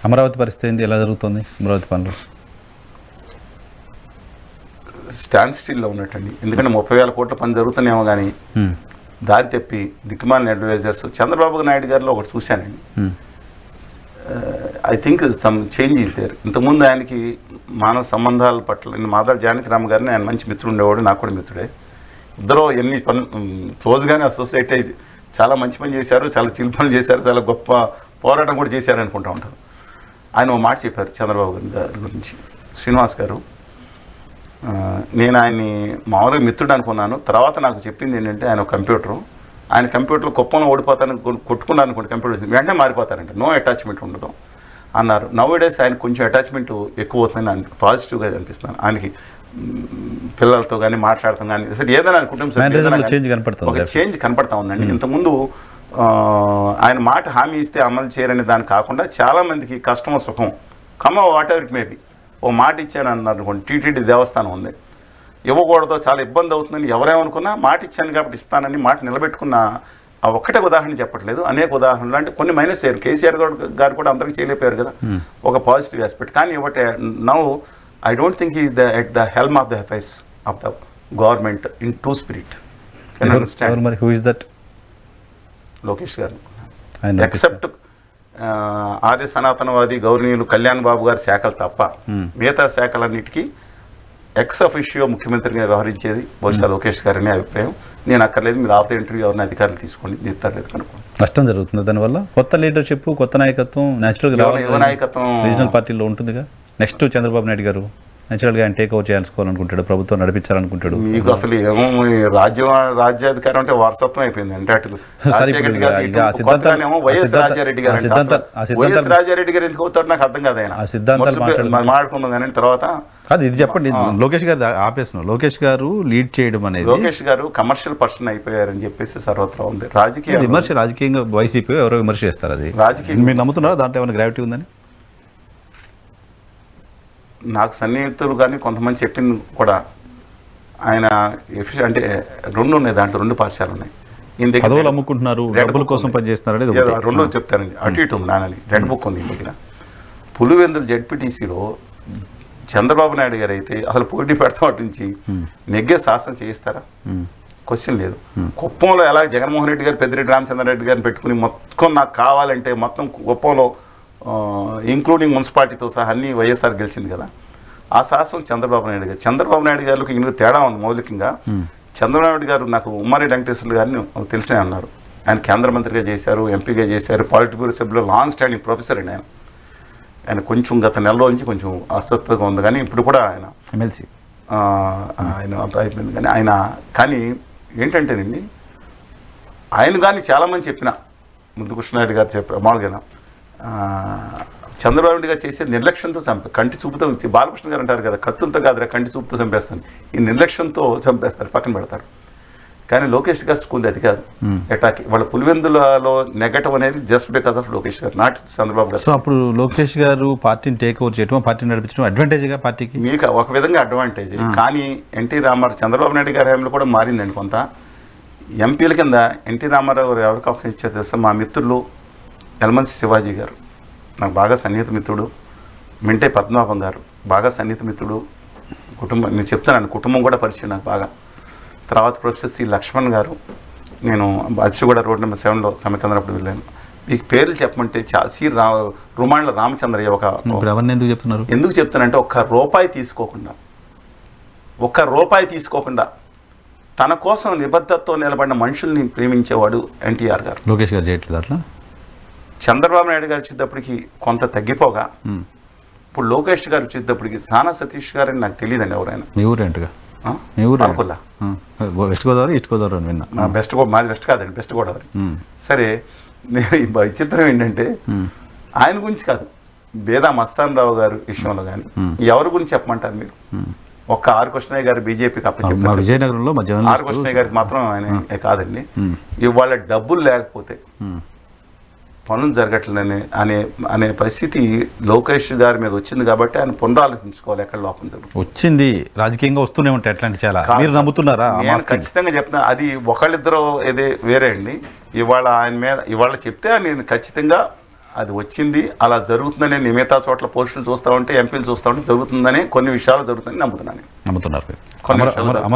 అమరావతి పరిస్థితి ఏంటి, ఎలా జరుగుతుంది అమరావతి పనులు? స్టాండ్ స్టిల్లో ఉన్నట్టండి. ఎందుకంటే 30,000 కోట్ల పని జరుగుతున్నాయేమో కానీ దారి తెప్పి దిక్కుమాలిన అడ్వైజర్స్. చంద్రబాబు నాయుడు గారిలో ఒకటి చూశానండి. I think some change is there. ఇంతకుముందు ఆయనకి మానవ సంబంధాల పట్ల మాదాల జానకిరామ్ గారిని ఆయన మంచి మిత్రుడు ఉండేవాడు, నాకు కూడా మిత్రుడే. ఇద్దరు ఎన్ని పనులు క్లోజ్గానే అసోసియేట్ అయ్యి చాలా మంచి పని చేశారు, చాలా చిల్ పనులు చేశారు, చాలా గొప్ప పోరాటం కూడా చేశారు అనుకుంటూ ఉంటారు. ఆయన ఒక మాట చెప్పారు చంద్రబాబు గారి గురించి. శ్రీనివాస్ గారు, నేను ఆయన్ని మామూలుగా మిత్రుడు అనుకున్నాను, తర్వాత నాకు చెప్పింది ఏంటంటే ఆయన కంప్యూటరు, ఆయన కంప్యూటర్లో కుప్పంలో ఓడిపోతాను కొట్టుకున్నాను అనుకోండి, కంప్యూటర్ వెంటనే మారిపోతారంట, నో అటాచ్మెంట్ ఉండదు అన్నారు. నవ్ డేస్ ఆయన కొంచెం అటాచ్మెంట్ ఎక్కువ అవుతుందని పాజిటివ్గా అనిపిస్తున్నాను. ఆయనకి పిల్లలతో కానీ మాట్లాడతాం కానీ అసలు ఏదైనా కుటుంబం ఒక చేంజ్ కనపడతా ఉందండి. ఇంతకుముందు ఆయన మాట హామీ ఇస్తే అమలు చేయరని దాని కాకుండా చాలామందికి కష్టం సుఖం వాట్ ఎవర్ ఇట్ మేబీ ఓ మాట ఇచ్చాను అన్నారు అనుకోండి. టీటీడీ దేవస్థానం ఉంది, ఇవ్వకూడదో చాలా ఇబ్బంది అవుతుందని ఎవరేమనుకున్నా మాట ఇచ్చాను కాబట్టి ఇస్తానని మాట నిలబెట్టుకున్న ఒక్కటే ఉదాహరణ చెప్పట్లేదు, అనేక ఉదాహరణలు. అంటే కొన్ని మైనస్ అయ్యారు. కేసీఆర్ గారు కూడా అందరికీ చేయలేకపోయారు కదా, ఒక పాజిటివ్ ఆస్పెక్ట్. కానీ ఒకటి now I don't think is at the helm of the affairs of the government in true spirit. Lokesh garu except Arya సనాతనవాది గౌరవనీయులు కళ్యాణ్ బాబు గారి శాఖలు తప్ప మిగతా శాఖలన్నిటికీ ఎక్స్ అఫిషియో ముఖ్యమంత్రిగా వ్యవహరించేది బహుశా లోకేష్ గారి అనే అభిప్రాయం. నేను అక్కర్లేదు, మీరు ఆఫ్ ద ఇంటర్వ్యూ ఎవరిని అధికారులు తీసుకోండి, చెప్తారు లేదు కనుక్కోండి. నష్టం జరుగుతుంది దానివల్ల. కొత్త లీడర్షిప్, కొత్త నాయకత్వం న్యాచురల్గా నాయకత్వం రీజనల్ పార్టీలో ఉంటుందిగా. నెక్స్ట్ చంద్రబాబు నాయుడు గారు నేచురల్గా ఆయన టేక్ ఓవర్ చేయాలనుకుంటాడు, ప్రభుత్వం నడిపించాలనుకుంటాడు. మీకు అసలు ఏమో రాజ్యాధికారం అంటే వారసత్వం అయిపోయింది. అంటే అటు వైఎస్ రాజారెడ్డి గారు ఎందుకు అవుతాడు నాకు అర్థం కాదు. ఆయన మాట్లాడుకుందాం కానీ తర్వాత కాదు ఇది చెప్పండి. లోకేష్ గారు ఆపేస్తున్నాం. లోకేష్ గారు లీడ్ చేయడం అనేది, లోకేష్ గారు కమర్షియల్ పర్సన్ అయిపోయారని చెప్పేసి సర్వత్రా ఉంది. రాజకీయంగా వైసీపీ ఎవరో విమర్శ చేస్తారు, అది రాజకీయం మీరు నమ్ముతున్నారా? దాంట్లో ఏమైనా గ్రావిటీ ఉందని? నాకు సన్నిహితులు కానీ కొంతమంది చెప్పింది కూడా ఆయన అంటే రెండు ఉన్నాయి, దాంట్లో రెండు పాఠశాలలు ఉన్నాయి. ఈయన దగ్గర అమ్ముకుంటున్నారు, డబ్బుల కోసం పనిచేస్తున్నారు, రెండో చెప్తారండి. అటు ఇటు ఉంది నానని రెడ్ బుక్ ఉంది ఈయన దగ్గర. పులివెందులు జెడ్పీటీసీలో చంద్రబాబు నాయుడు గారు అయితే అసలు పోటీ పెడతాం అటు నుంచి నెగ్గే శాసనం చేయిస్తారా? క్వశ్చన్ లేదు. కుప్పంలో ఎలా జగన్మోహన్ రెడ్డి గారు పెద్దిరెడ్డి రామచంద్రారెడ్డి గారిని పెట్టుకుని మొత్తం నాకు కావాలంటే మొత్తం కుప్పంలో ఇంక్లూడింగ్ మున్సిపాలిటీతో సహా అన్ని వైఎస్ఆర్ గెలిచింది కదా, ఆ శాసనం చంద్రబాబు నాయుడు గారు. చంద్రబాబు నాయుడు గారికి ఈయనకు తేడా ఉంది మౌలికంగా. చంద్రబాబు నాయుడు గారు నాకు ఉమ్మారెడ్డి వెంకటేశ్వర్లు గారిని తెలిసినే అన్నారు. ఆయన కేంద్ర మంత్రిగా చేశారు, ఎంపీగా చేశారు, పాలిట్ బ్యూరో సభ్యులు, లాంగ్ స్టాండింగ్ ప్రొఫెసర్ అండి ఆయన కొంచెం గత నెలలో నుంచి కొంచెం అస్వస్థతగా ఉంది, కానీ ఇప్పుడు కూడా ఆయన ఎమ్మెల్సీ ఆయన అయిపోయింది. కానీ ఆయన కానీ ఏంటంటేనండి, ఆయన కానీ చాలామంది చెప్పిన ముద్దు కృష్ణారెడ్డి గారు చెప్పారు మామూలుగా చంద్రబాబు నాయుడు గారు చేసే నిర్లక్ష్యంతో కంటి చూపుతో బాలకృష్ణ గారు అంటారు కదా, కత్తులతో కాదురా కంటి చూపుతో చంపేస్తాను, ఈ నిర్లక్ష్యంతో చంపేస్తారు, పక్కన పెడతారు. కానీ లోకేష్ గారు స్కూల్ అది కాదు అటాక్. వాళ్ళ పులివెందులలో నెగటివ్ అనేది జస్ట్ బికాస్ ఆఫ్ లోకేష్ గారు, నాట్ చంద్రబాబు గారు. సో అప్పుడు లోకేష్ గారు పార్టీని టేక్ ఓవర్ చేయడం, పార్టీని నడిపించడం అడ్వాంటేజ్గా పార్టీకి మీకు ఒక విధంగా అడ్వాంటేజ్. కానీ ఎన్టీ రామారావు చంద్రబాబు నాయుడు గారి హయాంలో కూడా మారిందండి కొంత. ఎంపీల కింద ఎన్టీ రామారావు గారు ఎవరికి ఆప్షన్ ఇచ్చారు తెలుసా? మా మిత్రులు యలమంచి శివాజీ గారు, నాకు బాగా సన్నిహిత మిత్రుడు, మింటే పద్మనాభం గారు బాగా సన్నిహిత మిత్రుడు, కుటుంబం నేను చెప్తానండి, కుటుంబం కూడా పరిచయం నాకు బాగా. తర్వాత ప్రొఫెసర్ సి లక్ష్మణ్ గారు, నేను అచ్చుగూడ రోడ్ నెంబర్ 7లో సమితంద్రప్పుడు వెళ్ళాను. మీకు పేర్లు చెప్పమంటే రుమాండ్ల రామచంద్రయ్య ఒక ఎందుకు చెప్తానంటే ఒక్క రూపాయి తీసుకోకుండా తన కోసం నిబద్ధతతో నిలబడిన మనుషుల్ని ప్రేమించేవాడు ఎన్టీఆర్ గారు. లోకేష్ గారు చేయట్లేదు అట్లా. చంద్రబాబు నాయుడు గారు వచ్చేటప్పటికి కొంత తగ్గిపోగా ఇప్పుడు లోకేష్ గారు వచ్చేటప్పటికి సానా సతీష్ గారు అని నాకు తెలియదండి ఎవరైనా. మీ ఊరేంటగా? మీ ఊరు అనుకుల్లా. వెస్ట్ గోదావరి, ఈస్ట్ గోదావరి అని విన్నా. మాది వెస్ట్ కాదండి, వెస్ట్ గోదావరి. సరే, నేను ఈ విచిత్రం ఏంటంటే ఆయన గురించి కాదు, బేదా మస్తాన్ రావు గారు విషయంలో కానీ ఎవరి గురించి చెప్పమంటారు మీరు? ఒక్క ఆర్ కృష్ణయ్య గారు బీజేపీకి అప్పచెప్పారు, విజయనగరంలో ఆర్ కృష్ణయ్య గారికి మాత్రం ఆయన కాదండి. ఇవాళ డబ్బులు లేకపోతే పనులు జరగట్లేదని అనే పరిస్థితి లోకేష్ గారి మీద వచ్చింది కాబట్టి ఆయన పునరాలోచించుకోవాలి ఎక్కడ లోపం జరుగుతుంది. వచ్చింది రాజకీయంగా వస్తూనే ఉంటాయి అట్లాంటి చాలా. మీరు నమ్ముతున్నారా? నేను ఖచ్చితంగా చెప్తున్నా, అది ఒకళ్ళిద్దరూ ఏదే వేరే అండి. ఇవాళ ఆయన మీద ఇవాళ చెప్తే నేను ఖచ్చితంగా అది వచ్చింది, అలా జరుగుతుందనే నేను మిగతా చోట్ల పోస్టులు చూస్తూ ఉంటే, ఎంపీలు చూస్తూ ఉంటే జరుగుతుందనే కొన్ని విషయాలు జరుగుతుందని నమ్ముతున్నాను. నమ్ముతున్నారు. కొన్ని విషయాలు అమర్